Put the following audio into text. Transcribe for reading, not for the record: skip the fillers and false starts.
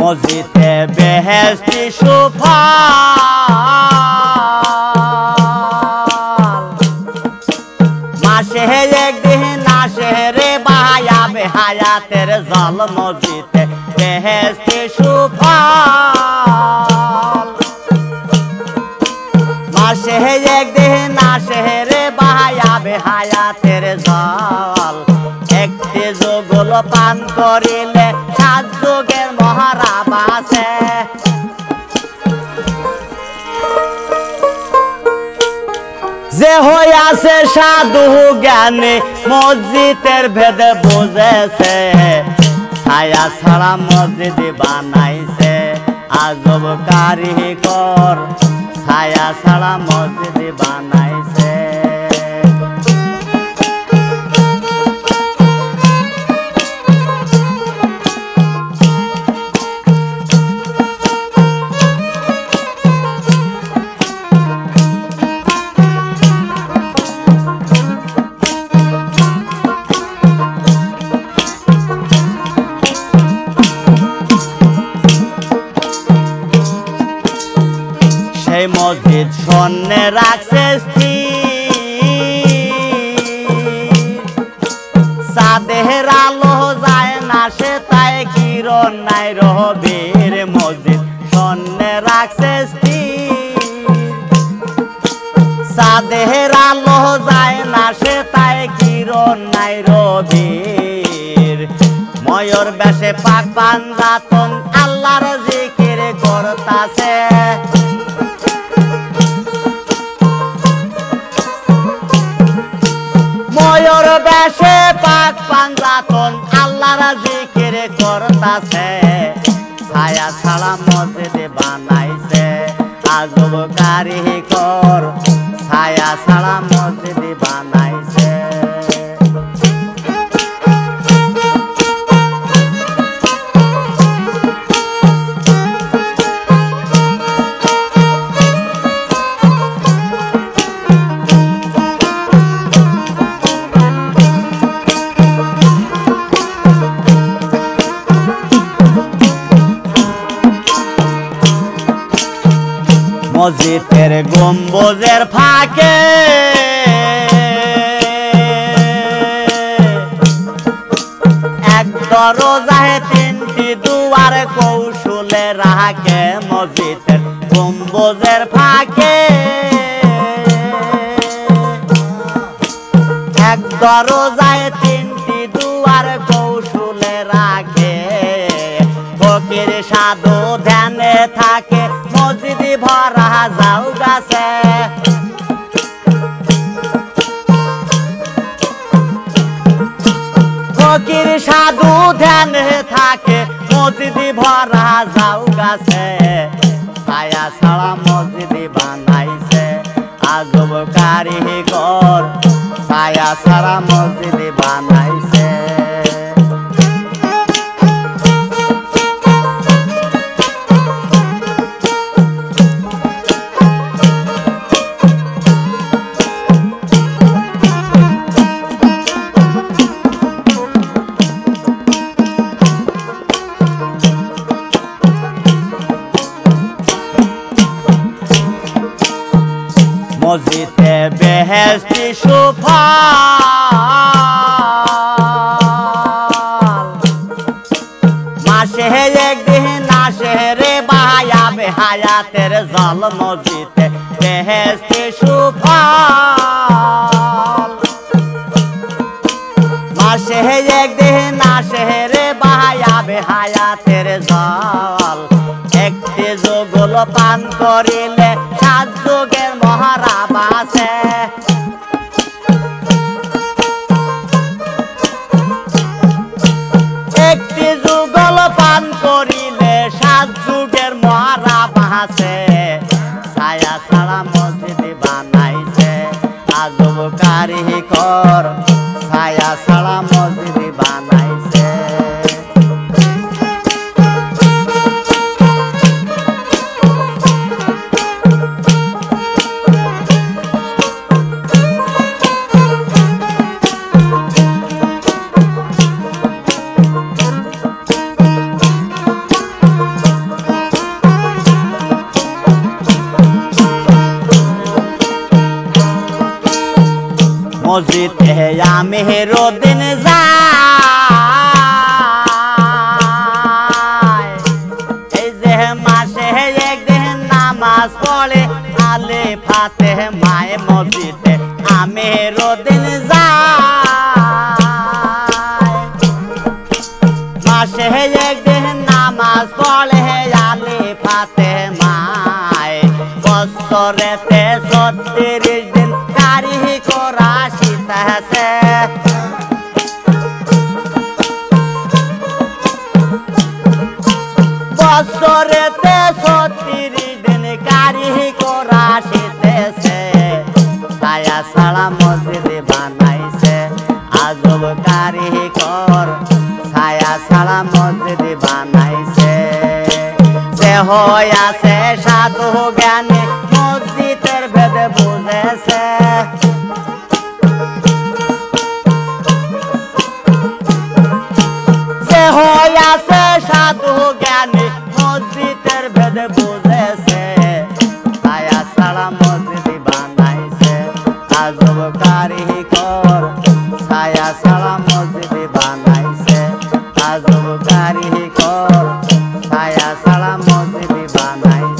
মসজিদে বেহেশতি সুফল মাসে একদিন আসে রে বায়া বেহায়াতের জল মসজিদে বেহেশতি সুফল মাসে একদিন আসে রে বায়া বেহায়াতের জল একটি যোগল পান করিলে 7 যুগের মহারাব আছে যে হইয়াছে সাধু জ্ঞানী মসজিদের ভেদে বুঝেছে ছায়া ছাড়া মসজিদ বানাইছে আজব কারিগর ছায়া ছাড়া মসজিদ বানাইছে সেই মসজিদ শূন্যে রাখছে চাঁদের আলো যায় না সে তাই কিরণ নাই রবির মসজিদ শূন্যে রাখছে চাঁদের আলো যায় না সে তাই কিরণ নাই রবির ময়ূর বেশে পাক পাঞ্জাতন আল্লাহর জিকির করতাছে ময়ূর বেশে পাক পাঞ্জাতন আল্লাহর জিকির করতাছে ছায়া ছাড়া মসজিদ বানাইছে আজব কারিগর ছায়া ছাড়া মসজিদ বানাইছে মসজিদের গম্বুজের ফাঁকে এক দরজায় 3টি দুয়ার কৌশলে রাখে মসজিদের গম্বুজের ফাঁকে এক দরজায় 3টি দুয়ার কৌশলে রাখে ফকির সাধু ধ্যানে থাকে মসজিদ ভরা যাও গাছে ফকির সাধু ধ্যানে থাকে মসজিদ ভরা যাও গাছে ছায়া ছাড়া মসজিদ বানাইছে আজব কারিগর ছায়া ছাড়া মসজিদ বানাইছে মসজিদে বেহেশতি সুফল মাসে একদিন আসে রে বায়া বেহায়াতের জল মসজিদে বেহেশতি সুফল মাসে একদিন আসে রে বায়া বেহায়াতের জল একটি যোগল পান করিলে 7 যুগের মহারাব আছে একটি যুগল পান করিলে 7 যুগের মহারাব আছে ছায়া ছাড়া মসজিদ বানাইছে আজব কারিগর ছায়া ছাড়া মসজিদ বানাইছে মসজিদে আমি রোদিন যাই এই যে মাসে একদিন নামাজ পড়ে আলে ফাতে মায় মসজিদে আমি রোদিন যাই মাসে একদিন নামাজ পড়ে আলে ফাতে মায় বছরেতে 36 দিন কারি করা শিখতেছে বছরেতে 36 দিন কারি করা শিখতেছে ছায়া ছাড়া মসজিদ বানাইছে আজব কারিগর ছায়া ছাড়া মসজিদ বানাইছে যে হয় আছে সাধু জ্ঞানী মসজিদের ভেদ বুঝেছে যে হয় আছে সাধু জ্ঞানী মসজিদের ভেদ বুঝেছে ছায়া ছাড়া মসজিদ বানাইছে আজব কারিগর ছায়া ছাড়া মসজিদ বানাইছে আজব কারিগর ছায়া ছাড়া মসজিদ বানাইছে